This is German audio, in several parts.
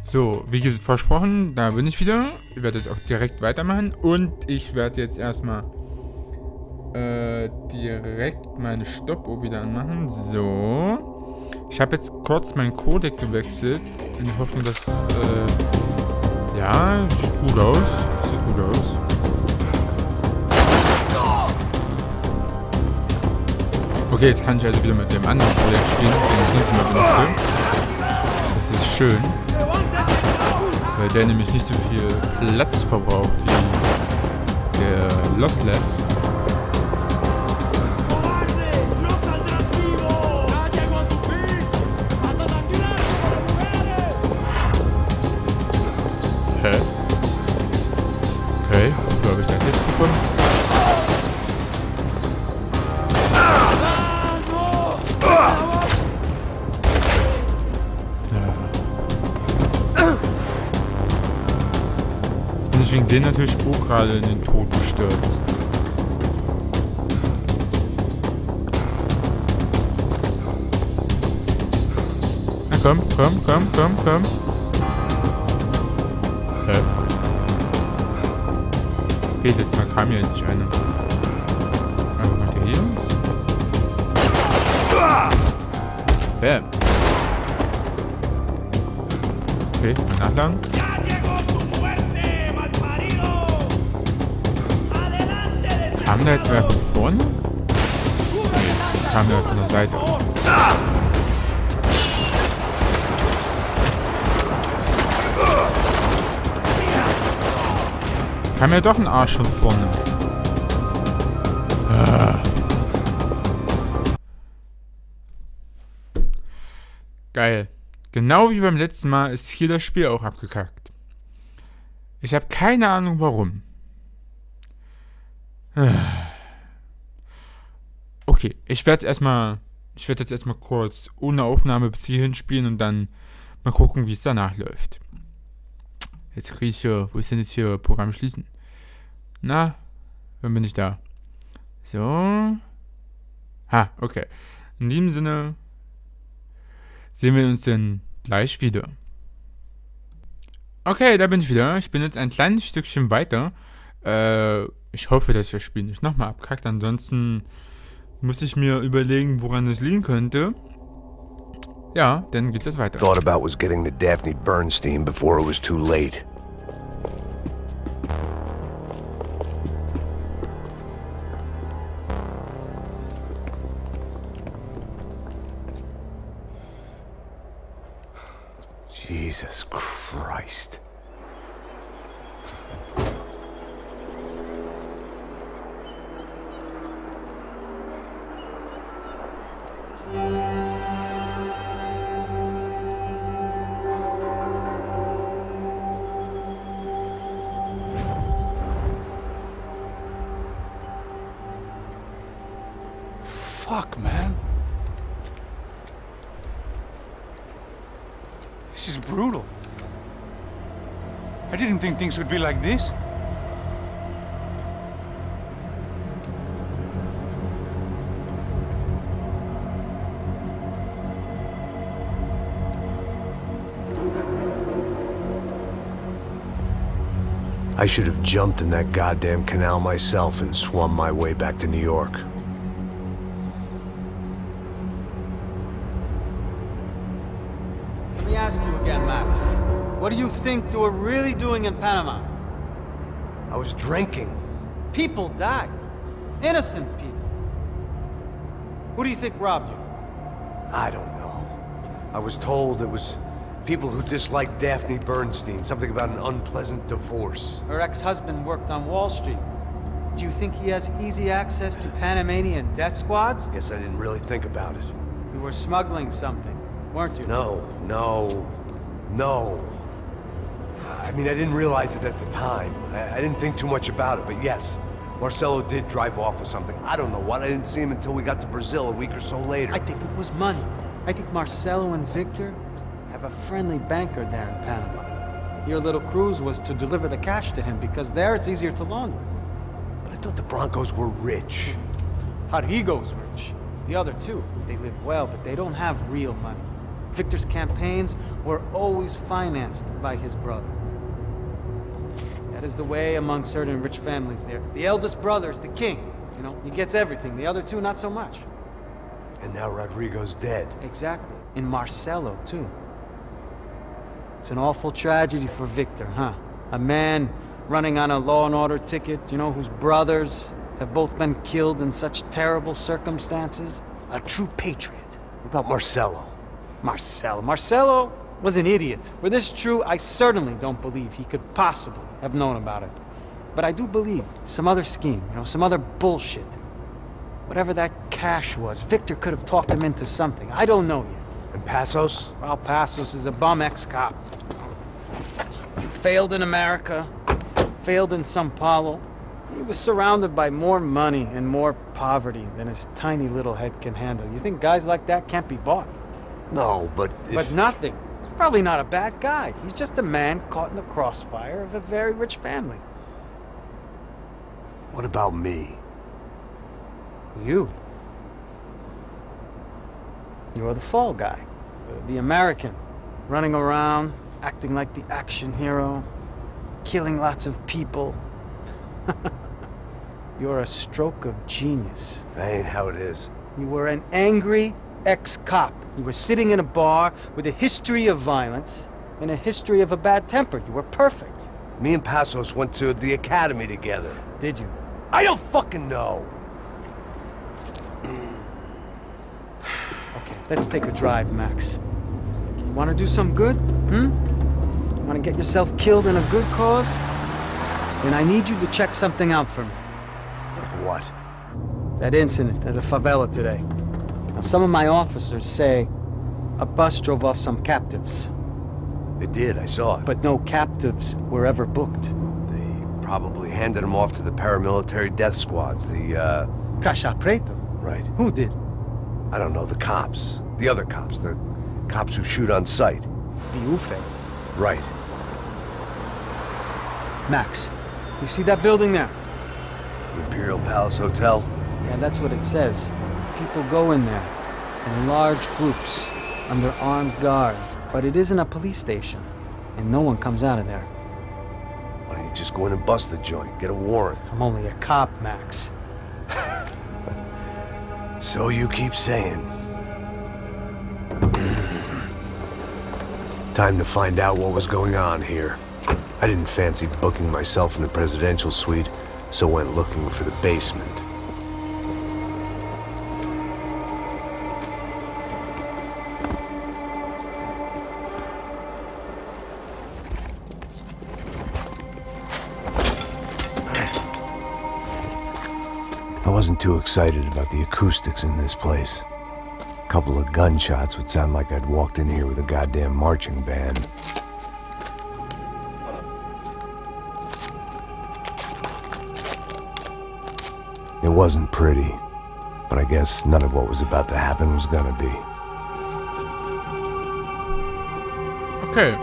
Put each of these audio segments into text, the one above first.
So, wie versprochen, da bin ich wieder. Ich werde jetzt auch direkt weitermachen. Und ich werde jetzt erstmal direkt meine Stoppuhr wieder anmachen. So. Ich habe jetzt kurz meinen Codec gewechselt. In der Hoffnung, dass... ja, sieht gut aus. Sieht gut aus. Okay, jetzt kann ich also wieder mit dem anderen Codec spielen, den ich nächstes Mal benutze. Das ist schön. Weil der nämlich nicht so viel Platz verbraucht wie der Lossless. Hä? Okay, wo habe ich das jetzt bekommen? Jetzt bin ich wegen denen natürlich auch gerade in den Tod gestürzt. Na komm. Hä? Okay, letztes Mal kam ja nicht einer. Aber macht der hier was? Bam. Okay, mal nachladen. Kam da jetzt wer von vorne? Nee, kam der von der Seite. Kam ja doch ein Arsch von vorne. Geil. Genau wie beim letzten Mal ist hier das Spiel auch abgekackt. Ich habe keine Ahnung warum. Okay, ich werde jetzt erstmal kurz ohne Aufnahme bis hierhin spielen und dann mal gucken, wie es danach läuft. Jetzt kriege ich hier, wo ist denn jetzt hier Programm schließen? Na, wann bin ich da? So. Ha, okay. In diesem Sinne sehen wir uns dann gleich wieder. Okay, da bin ich wieder. Ich bin jetzt ein kleines Stückchen weiter. Ich hoffe, dass das Spiel nicht nochmal abkackt. Ansonsten muss ich mir überlegen, woran es liegen könnte. Ja, dann geht's jetzt weiter. Thought about was getting to Daphne Bernstein before it was too late. Jesus Christ. Fuck, man. This is brutal. I didn't think things would be like this. I should have jumped in that goddamn canal myself and swum my way back to New York. Let me ask you again, Max. What do you think you were really doing in Panama? I was drinking. People died. Innocent people. Who do you think robbed you? I don't know. I was told it was people who disliked Daphne Bernstein, something about an unpleasant divorce. Her ex-husband worked on Wall Street. Do you think he has easy access to Panamanian death squads? Guess I didn't really think about it. You were smuggling something, weren't you? No. I mean, I didn't realize it at the time. I didn't think too much about it, but yes, Marcelo did drive off with something. I don't know what. I didn't see him until we got to Brazil a week or so later. I think it was money. I think Marcelo and Victor have a friendly banker there in Panama. Your little cruise was to deliver the cash to him because there it's easier to launder. But I thought the Broncos were rich. Rodrigo's rich. The other two, they live well, but they don't have real money. Victor's campaigns were always financed by his brother. That is the way among certain rich families there. The eldest brother is the king. You know, he gets everything. The other two, not so much. And now Rodrigo's dead. Exactly. And Marcelo, too. It's an awful tragedy for Victor, huh? A man running on a law and order ticket, you know, whose brothers have both been killed in such terrible circumstances. A true patriot. What about Marcelo? Marcelo was an idiot. Were this true, I certainly don't believe he could possibly have known about it. But I do believe some other scheme, you know, some other bullshit. Whatever that cash was, Victor could have talked him into something. I don't know yet. And Passos? Well, Passos is a bum ex-cop. Failed in America, failed in Sao Paulo. He was surrounded by more money and more poverty than his tiny little head can handle. You think guys like that can't be bought? No, but if... But nothing. He's probably not a bad guy. He's just a man caught in the crossfire of a very rich family. What about me? You. You're the fall guy. The American. Running around, acting like the action hero. Killing lots of people. You're a stroke of genius. That ain't how it is. You were an angry ex-cop. You were sitting in a bar with a history of violence and a history of a bad temper. You were perfect. Me and Passos went to the academy together. Did you? I don't fucking know. Okay, let's take a drive, Max. You want to do some good? Want to get yourself killed in a good cause? Then I need you to check something out for me. Like what? That incident at the favela today. Now, some of my officers say a bus drove off some captives. They did, I saw it. But no captives were ever booked. They probably handed them off to the paramilitary death squads, the, Caixa Preto? Right. Who did? I don't know, the cops. The other cops, the cops who shoot on sight. The UFE. Right. Max, you see that building there? The Imperial Palace Hotel? Yeah, that's what it says. People go in there, in large groups, under armed guard. But it isn't a police station, and no one comes out of there. Why don't you just go in and bust the joint, get a warrant? I'm only a cop, Max. So you keep saying. Time to find out what was going on here. I didn't fancy booking myself in the presidential suite, so went looking for the basement. I wasn't too excited about the acoustics in this place. A couple of gunshots would sound like I'd walked in here with a goddamn marching band. It wasn't pretty, but I guess none of what was about to happen was gonna be. Okay.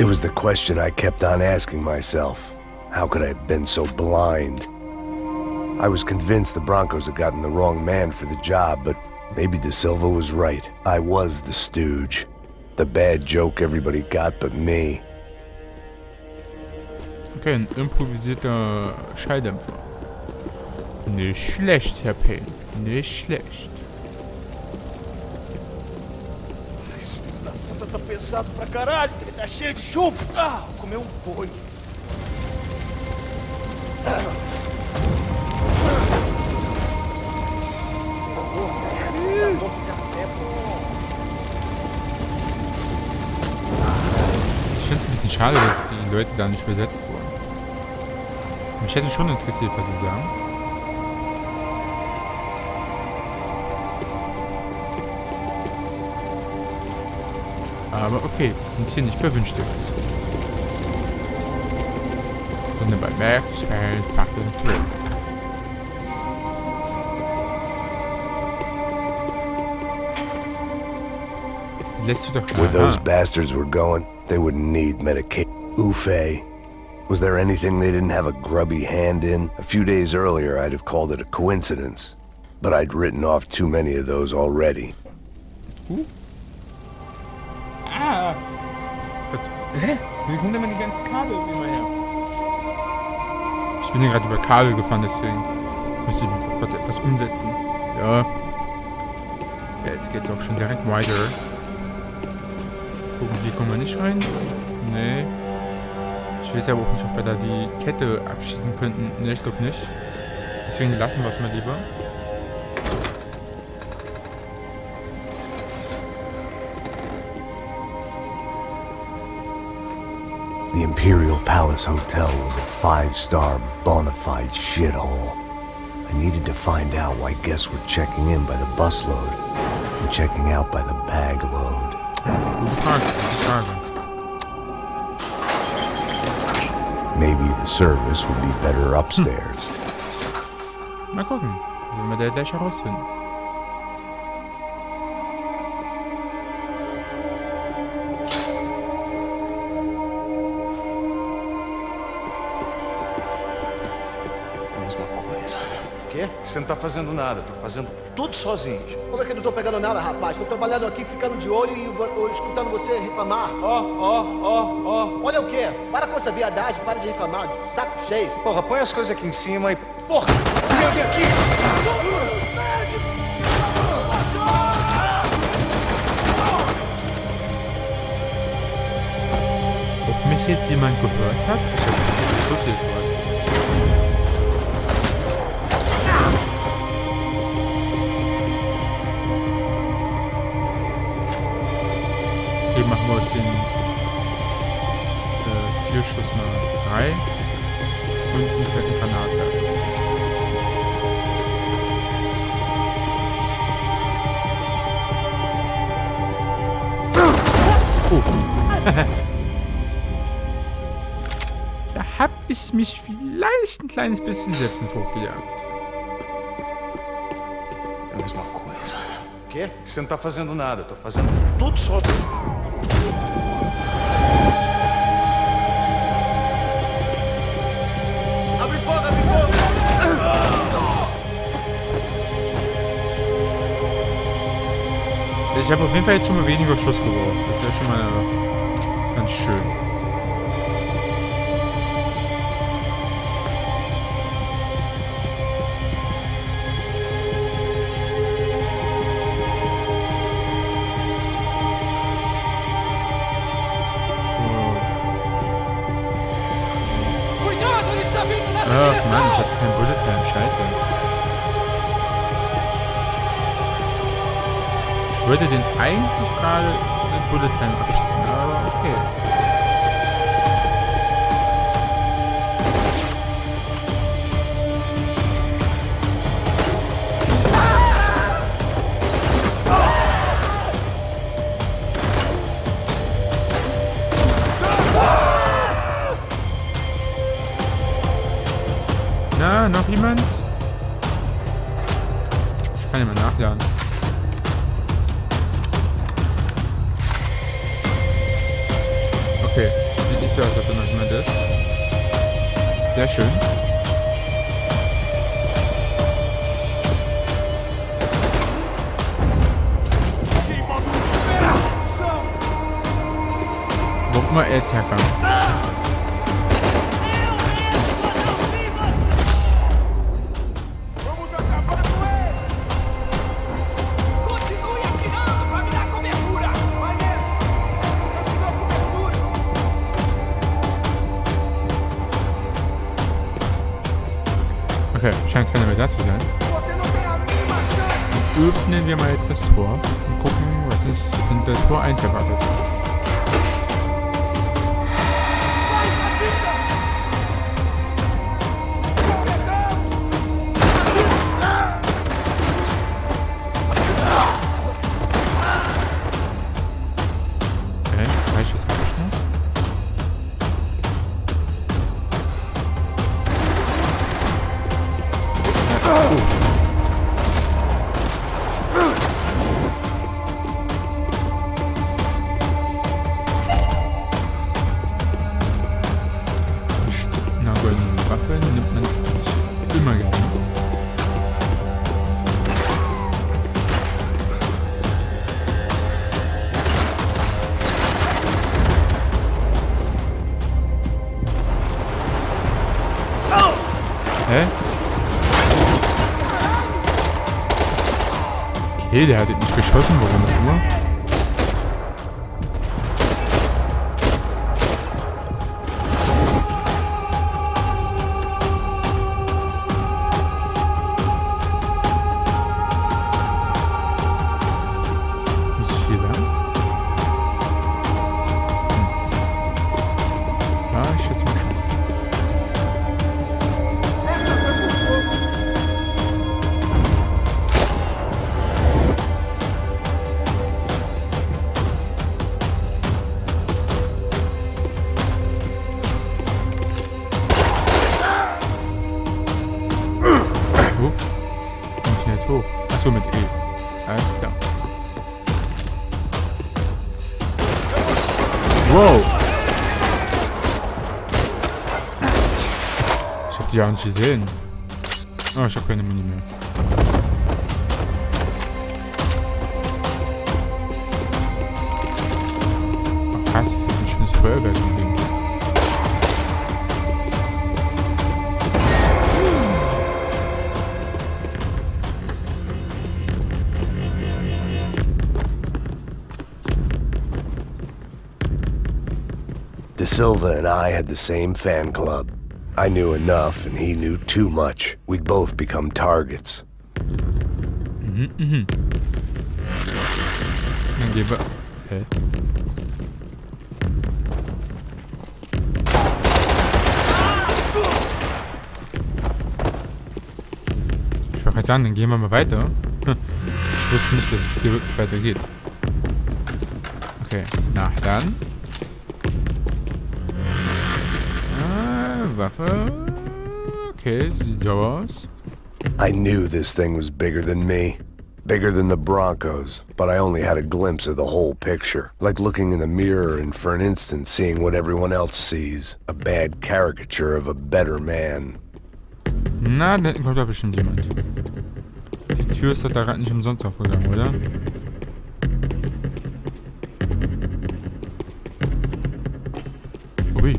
It was the question I kept on asking myself. How could I have been so blind? I was convinced the Broncos had gotten the wrong man for the job, but maybe De Silva was right. I was the stooge. The bad joke everybody got but me. Okay, ein improvisierter Schalldämpfer. Nicht schlecht, Herr Payne. Nicht schlecht. Esse filho da puta tá pesado pra caralho. Ele tá cheio de chumbo. Ah, comeu boi. Ich finde es ein bisschen schade, dass die Leute da nicht übersetzt wurden. Mich hätte schon interessiert, was sie sagen. Aber okay, wir sind hier nicht bei Wünschderes, sondern bei Max Payne fucking 3. Lässt sich doch Where those bastards were going, they wouldn't need medication. Ufe. Was there anything they didn't have a grubby hand in? A few days earlier, I'd have called it a coincidence. But I'd written off too many of those already. Ah! Hä? Wie kommt denn die ganzen Kabel immer her? Ich bin hier gerade über Kabel gefahren, deswegen müsste ich mich kurz etwas umsetzen. So. Ja, jetzt geht's auch schon direkt weiter. Gucken, hier kommen wir nicht rein. Nee. Ich weiß aber auch nicht, ob wir da die Kette abschießen könnten. Ne, ich glaube nicht. Deswegen lassen wir es mal lieber. The Imperial Palace Hotel was a 5-star bona fide shithole. I needed to find out why guests were checking in by the busload and checking out by the bag load. Gute Frage, gute Frage. Maybe the service would be better upstairs. Mal gucken. Werden wir da gleich herausfinden. Mesma coisa. O quê? Você não tá fazendo nada, tô fazendo tudo sozinho. Como é que eu não tô pegando nada, rapaz? Tô trabalhando aqui, ficando de olho e escutando você reclamar. Ó. Olha o quê? Para com essa viadagem, para de reclamar, saco cheio. Porra, põe as coisas aqui em cima e... Porra! Vem aqui! Ob mich jetzt jemand gehört hat? Ich habe den Schuss hier gehört. Okay, machen wir aus den 4 Schuss mal 3 und einen fetten Granatwerfer. Oh. Da hab ich mich vielleicht ein kleines bisschen selbst mit hochgejagt. É a mesma coisa. O quê? Você não tá fazendo nada, tô fazendo tudo sozinho. Abre fogo, abre fogo! Ich habe auf jeden Fall jetzt schon mal weniger Schuss geworfen. Das ist ja schon mal ganz schön. Ach Mann, ich hatte kein Bullet Time, scheiße. Ich wollte den eigentlich gerade mit Bullet Time abschießen, aber okay. Na, noch jemand? Ich kann ja mal nachladen. Okay, sieht nicht so aus, als ob da noch jemand ist. Sehr schön. Wo auch immer er jetzt herkam. Okay, scheint keiner mehr da zu sein. Dann öffnen wir mal jetzt das Tor und gucken, was uns hinter Tor 1 erwartet. Okay, 3 Schuss habe ich noch. Okay, der hat ihn nicht geschossen, warum auch immer. Muss ich hier lang? Ja, ich schätze mal schon. Hoch. Achso, mit E. Alles klar. Wow. Ich hab die ja nicht gesehen. Oh, ich hab keine Muni mehr. Ach, krass, das hat ein schönes Feuerwerk gegeben. De Silva and I had the same fan club. I knew enough and he knew too much. We'd both become targets. Dann gehen wir... Hä? Ich wollte gerade sagen, dann gehen wir mal weiter. Ich wusste nicht, dass es hier wirklich weitergeht. Okay, na dann. Waffe. Okay, sieht so aus. I knew this thing was bigger than me. Bigger than the Broncos, but I only had a glimpse of the whole picture. Like looking in the mirror and for an instant seeing what everyone else sees. A bad caricature of a better man. Na, da hinten kommt da bestimmt jemand. Die Tür ist doch da gerade nicht umsonst aufgegangen, oder? Ui.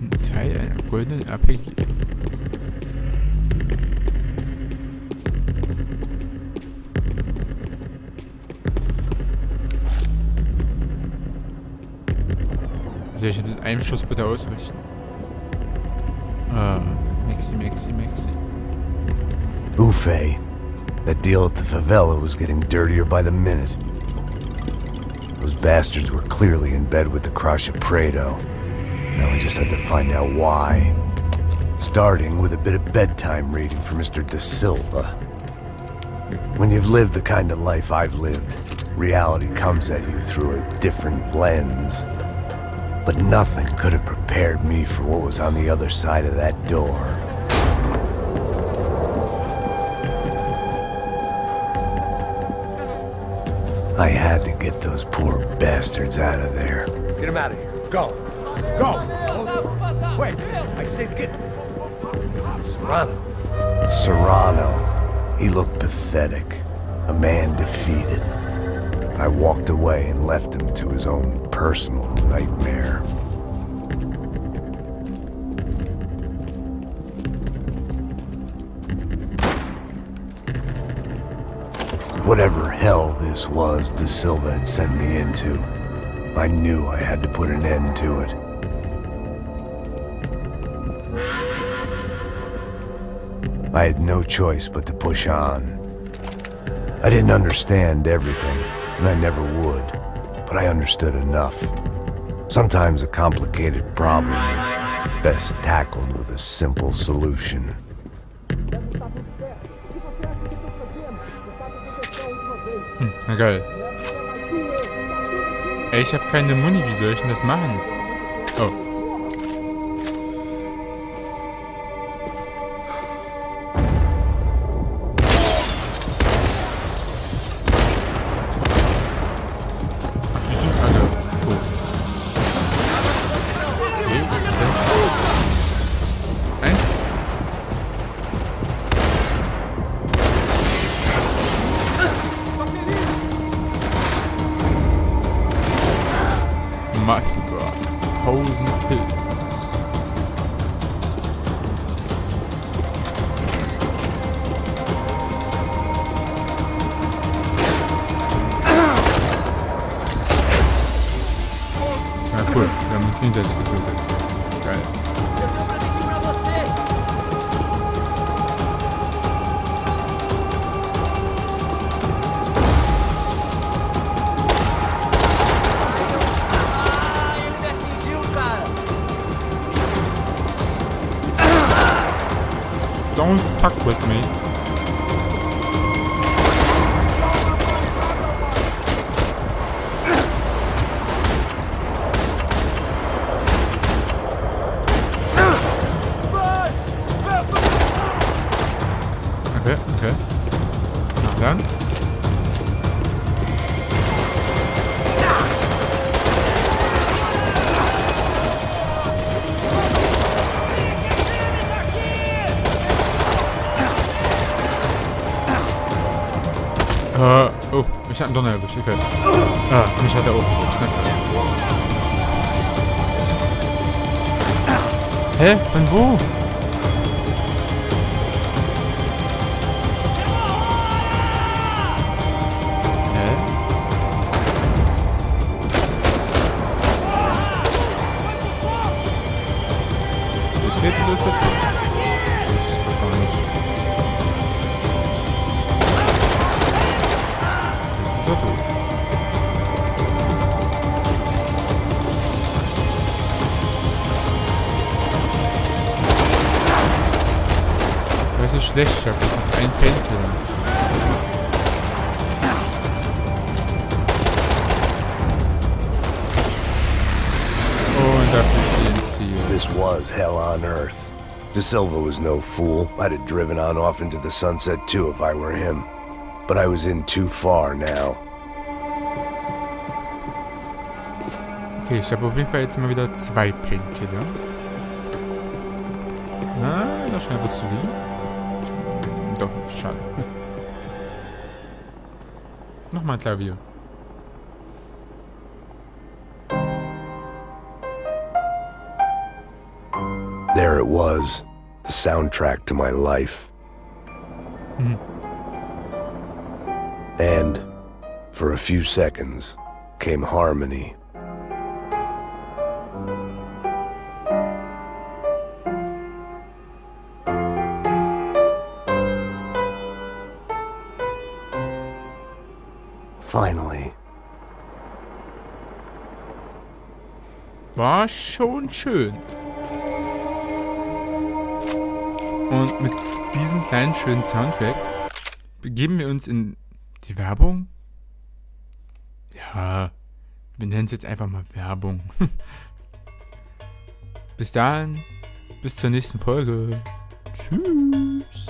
Ein Teil einer goldenen RPG. Also ich mit einem Schuss bitte ausrichten. Maxi. Buffet. That deal at the favela was getting dirtier by the minute. Those bastards were clearly in bed with the Crush of Prado. Now we just had to find out why. Starting with a bit of bedtime reading for Mr. De Silva. When you've lived the kind of life I've lived, reality comes at you through a different lens. But nothing could have prepared me for what was on the other side of that door. I had to get those poor bastards out of there. Get him out of here. Go. Go. Wait. I said get... Serrano. He looked pathetic. A man defeated. I walked away and left him to his own personal nightmare. Whatever hell this was De Silva had sent me into, I knew I had to put an end to it. I had no choice but to push on. I didn't understand everything, and I never would, but I understood enough. Sometimes a complicated problem is best tackled with a simple solution. Na geil. Ey, ich hab keine Muni, wie soll ich denn das machen? Oh. Die sind alle tot. Okay, eins. Massaker. 1000 ihn selbst getötet. Geil. Eu tenho um presentinho pra você! Ah, ele me atingiu, cara! Don't fuck with me. Okay, okay. Na dann. Oh, mich hat ein Donner erwischt, okay. Mich hat er auch erwischt, ne? Hä? Von wo? Jetzt ist es. Ich weiß es gar nicht. Jetzt ist er tot. Das ist schlecht, ich habe jetzt noch einen Painkiller. Und da fliegt sie ins Ziel. This was hell on earth. De Silva was no fool. I'd have driven on off into the sunset too if I were him. But I was in too far now. Okay, ich habe auf jeden Fall jetzt mal wieder 2 Painkiller. Na, da scheint was zu liegen. Doch, schade. Nochmal Klavier. There it was, the soundtrack to my life. And, for a few seconds, came harmony. Finally. War schon schön. Und mit diesem kleinen schönen Soundtrack begeben wir uns in die Werbung. Ja, wir nennen es jetzt einfach mal Werbung. Bis dahin, bis zur nächsten Folge. Tschüss.